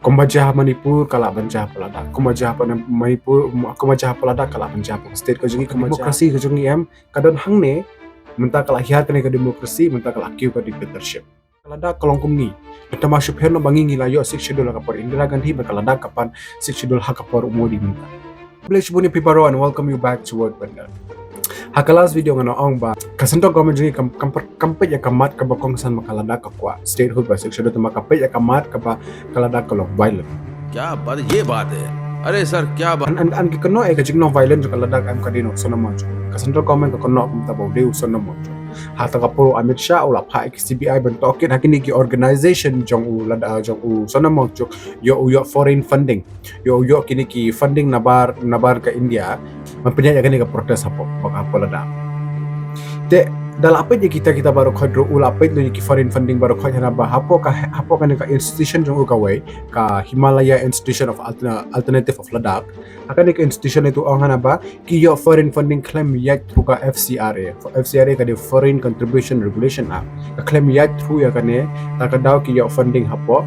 Kumajah Manipur kala banjah Peladak, kumajah Manipur, kumajah Peladak kala banjah state ko jungi demokrasi ko jungi kadon hangne mentah kala hiar kene ke demokrasi mentah kala kiu ke dictatorship. Peladak kolongkum ni kita masuk herno bangi ngilayo 6 schedule kapor Indira Gandhi bakaladak kapan 6 schedule hakapor Modi minta. Bless buni piparo and welcome you back to Word Bandar. Hakalas video ngano ong ba kasanto government jungi kampet ya kamat ka bakong san makaladak ka kwa statehood ba 6 schedule to makampet ya kamat ka ba kaladak ka violent. क्या बात ये बात है अरे सर क्या बात an ki kono e ka jigno violent ka ladak am kadino sono mo ka central government ka kono kum tabo de sono mo hata ka pro Amit Shah ula pha ek CBI ban token hakini ki organization jong u lada jong u sono mo yo foreign funding yo kini ki funding nabar ka India mampenya ya kini ka protes hapo baka hapo lada te dal apa je kita baru khodro ula apa itu ki foreign funding baru khodro ba hapo ka ka institution jong ka way ka Himalaya Institution of Alternative of Ladakh akan ka institution itu ang ba ki yo foreign funding claim yet through ka FCRA ka the Foreign Contribution Regulation Act ka claim yet through ya kane ta ka daw ki yo funding hapo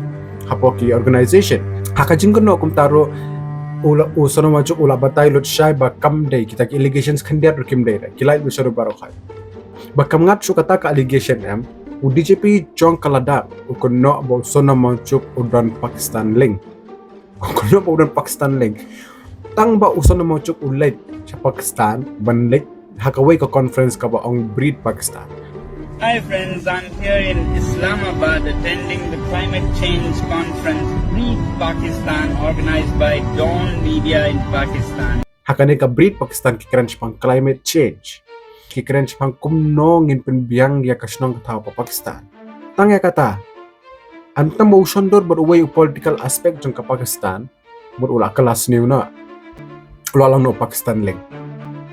ki organization hakajing kono kum taro ula usono maju ula batay lot shy ba kam day kita ki allegations khandiat rukim day kilai bisoro baru khai bakam ngat su kata ka allegation u DJP jong kaladak u kono bo sono maju udan Pakistan link kono bo udan Pakistan link tang ba usono maju ulet sa Pakistan ban lek hakaway ka conference ka ba ang breed Pakistan. Hi friends, I'm here in Islamabad attending the climate change conference Breed Pakistan organized by Dawn Media in Pakistan. Hakane ka Breed Pakistan kikiran pang climate change. Kikiran pang kumnongin penbiang ya kasnong tao pa Pakistan. Tangya kata, anta mo usondor beruway political aspect jong ka Pakistan berula kelas niyo na. Ula lang no Pakistan link.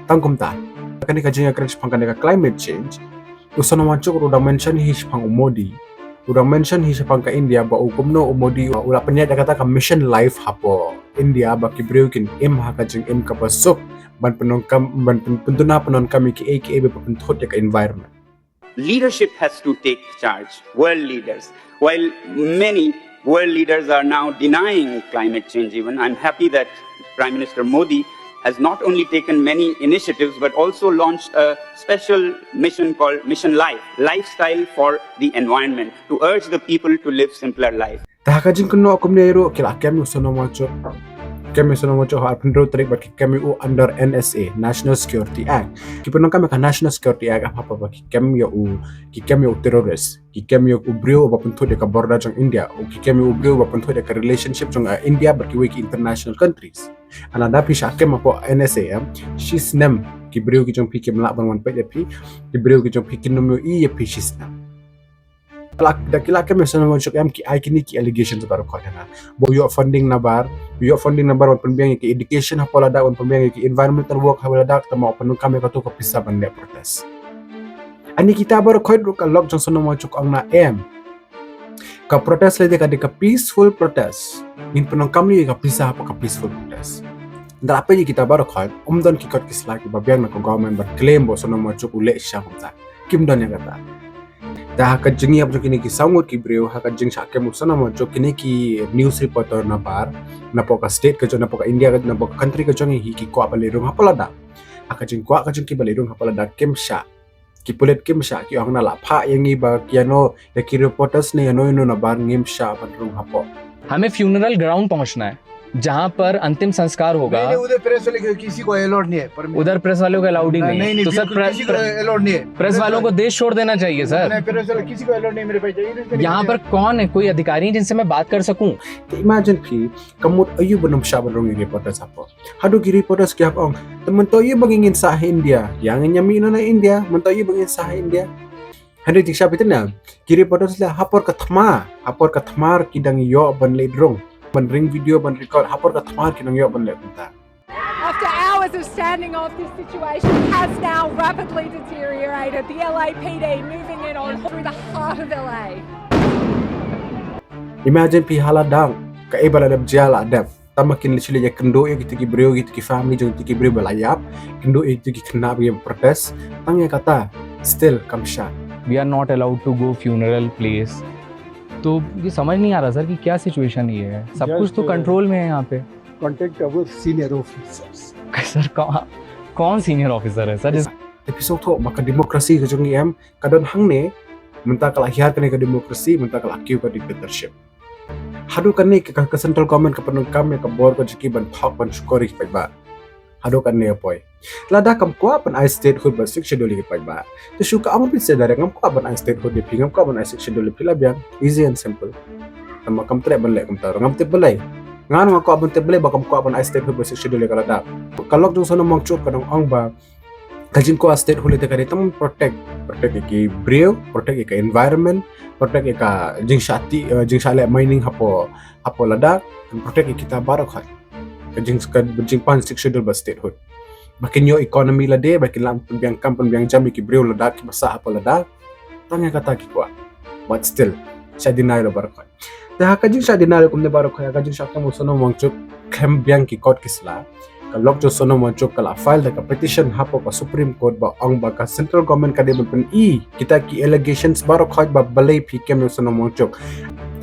Tangkum ta. Hakane ka jeng kiran pang kaneka climate change. Usana mancuk udah mention his pang umodi udah mention his pang ka India ba ukumno umodi ula penya kata ka mission life hapo India ba kibreukin haka jeng ka pasok ban penongkam ban pentuna penongkam ki aka ba pentot ka environment. Leadership has to take charge, world leaders. While many world leaders are now denying climate change even, I'm happy that Prime Minister Modi has not only taken many initiatives but also launched a special mission called Mission Life, lifestyle for the environment, to urge the people to live simpler life. Tahakajin kuno akum nero kila kami usono macho har pendro tarik bat kami u under NSA, National Security Act. Kipenon kami ka National Security Act apa ba kami u terrorist, kami u brio ba punto de ka border jong India, kami u brio ba punto de ka relationship jong India berkiwi ki international countries. Anada pi shakem apo NSA she's nem ki brio ki jong pi ki mlak ban wan pe pi ki brio ki jong pi ki nomyo I pi she's nem. Dakila kami sana masuk ki kini ki allegations baru kau na bo yo funding nabar wan pembiang ki education hapola dak wan pembiang ki environmental work hapola dak tama panu kami ka to ka pisa bande protes ani kita baru kau ka log jong sana masuk ang na ka protes lede ka de ka peaceful protest in penong kami ka pisa apa ka peaceful protest ndar apa kita baru kau umdon ki kot kisla ki babiang na ko government ba claim bo sana masuk ule sha humta kim don ya kata dah kajeng ya kini ki samut ki breu ha kajeng shake musana mo jo kini ki news reporter na bar na poka state ka jo na poka India ka na poka country ka jo hi ki ko balirung hapalada akajeng ki balirung hapalada kemsha ki pulet kemsha ki ang na la pha yang iba kiano ya ki reporters ne ano na bar ngemsha balirung hapo हमें funeral ground पहुंचना है जहां पर अंतिम संस्कार होगा। उधर प्रेस वाले किसी को अलाउड नहीं है, उधर प्रेस वालों को अलाउड ही नहीं है। तो सर अलाउड नहीं है, प्रेस वालों को देश छोड़ देना चाहिए सर। प्रेस वाले किसी को अलाउड नहीं मेरे भाई। यहाँ पर कौन है कोई अधिकारी जिनसे मैं बात कर सकूं? Imagine pi kamut ayu benam syabarong reporters apa hadu ki reporters ki apa temen to yu bangingin sah India yang nyami na India mento yu bangin sah India hadu tik sya bitna ki reporters la hapor ka thmar kidang yo ban ledrong ban ring video ban record hapor ka thmar kidang yo ban le punta. After hours of standing off, this situation has now rapidly deteriorated. The LAPD moving in on through the heart of LA. Imagine pi haladang ka ibala dab jala dab tamakin lisili ya kendo ya gitu ki brio gitu ki family jong ki brio balayap kendo itu ki kena bi protes tangya kata still kamsha We are not allowed to go funeral place तो ये समझ नहीं आ रहा सर कि क्या सिचुएशन ये है, सब Just, कुछ तो कंट्रोल में है यहाँ पे। Contact our senior officers. Sir कौन सीनियर ऑफिसर है sir? episode tu maka demokrasi ke jong em kadon hang ne menta kala hiar kene ke demokrasi menta kala kiu ke dictatorship hadu kan ne ke central government ke penung kam ke bor ke jiki ban thok ban shukori pai ba hadu kan ne apoi lada kam kwa pan I statehood ba sik schedule ke pai ba to shuka am pin se dare ngam kwa ban I statehood de pingam kwa ban I sik schedule pila biang easy and simple tam kam tre ban le kam tar ngam te belai ngan ngam kwa ban te belai ba kam kwa ban I statehood ba sik schedule kala da kalok jong sono mong chuk kadong ong ba kajin ko state hule te kare tam protect ki breo protect ki environment protect ka jing shale mining hapo lada protect kita barok hai kajing pan six schedule ba state hood bakin yo economy la de bakin lam biang kampun biang jam ki breo lada ki basa hapo lada tanya kata ki kwa but still sa denial barok hai ta kajing sa denial kumne barok hai kajing sa kam sono mangchuk kem biang ki court kisla kalok jo sono mojok kala file da petition hapo ka supreme court ba ong ba ka central government ka de pen kita ki allegations baro khoj ba balai phi kem sono mojok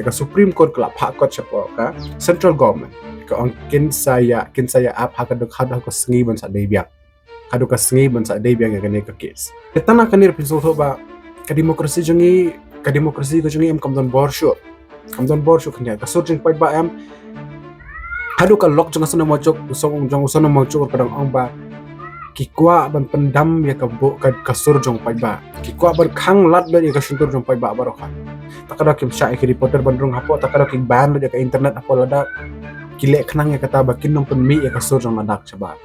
ka supreme court kala pha ko chapo ka central government ka ong kin saya ap ha ka dok hada ko sngi ban sa dei biak hadu ka sngi ban sa dei biak ga ne ka case etana kanir pin so ba ka demokrasi ko jungi em kamdon borsho khanya ka surjing pai ba em hadu ka lok jong sono mojok usong jong sono mojok kadang ong ba kikwa ban pendam ya ka bo ka sur jong pai ba kikwa ban khang lat ba ya ka suntur jong pai ba baro kha takada kim sha ki reporter ban rong hapo takada ki ban ya ka internet hapo lada kile khnang ya kata ba kinong pen mi ya ka sur jong ladak chaba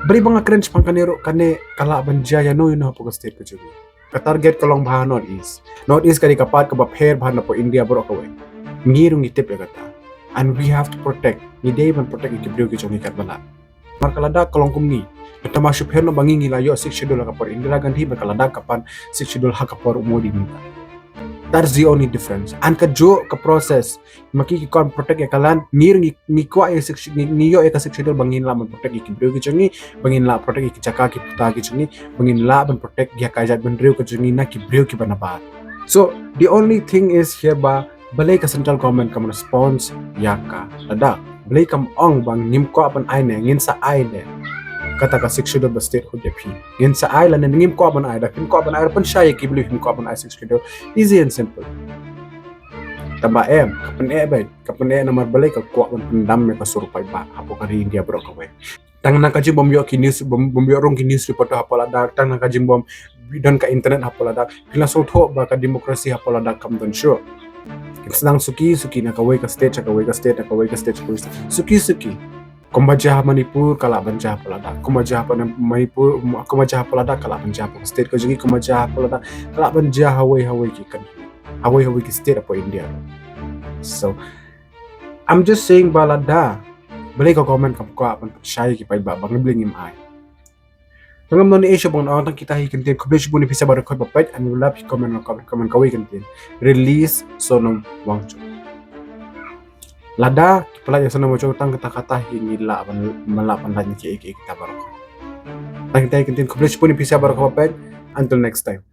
beri bang cringe pangkanero kane kala ban jaya no you know hapo ka state ka jugi ka target kalong bah not is kali kapat ka ba pher bah na po India baro ka we ngirung itip ya kata and we have to protect ni day ban protect ki brio ki jongi kat bala markalada kolong kumni tama shupher no bangi ngila yo six schedule ka por Indira Gandhi markalada kapan six schedule ha ka por Modi minta that's the only difference and ka jo ka process maki ki kon protect ya kalan ngir ni ko ay six ni yo ka six schedule bangin la ban protect ki brio ki jongi bangin la protect ki chaka ki puta ki jongi bangin la ban protect ya ka jat ban brio ki jongi na ki brio ki banaba so the only thing is here ba balai ka central government kam response yaka lada balai kam ong bang nim ko apan ai ne ngin sa ai ne kata ka six schedule state ho depi ngin sa ai la ne nim ko apan ai da kim ko apan ai pan shay ki believe him ko apan ai six schedule easy and simple tamba em kapan e namar balai ka ko apan pendam me ka surupai ba hapo ka ri India bro ka we tang na ka jim bom yo ki news bom yo rong ki news report hapo lada tang na ka jim bom don ka internet hapo lada kila so tho ba ka demokrasi hapo lada kam don sure sedang suki na kawai ka state suki kumbaja Manipur kala banja palada kumbaja Manipur kumbaja palada kala banja state ko jugi kumbaja palada kala banja hawai ki kan hawai ki state apo India so I'm just saying balada balik ka comment kam ko apan shay ki pai ba bang bling im ai Tengam non Asia bang na kita hikintin kublish buni pisa baru kau bapak and we love comment kau hikintin release sonom wangcu lada kepala yang sonom wangcu tang kata hingi la melapan lagi kita baru tang kita hikintin kublish buni pisa baru kau bapak until next time.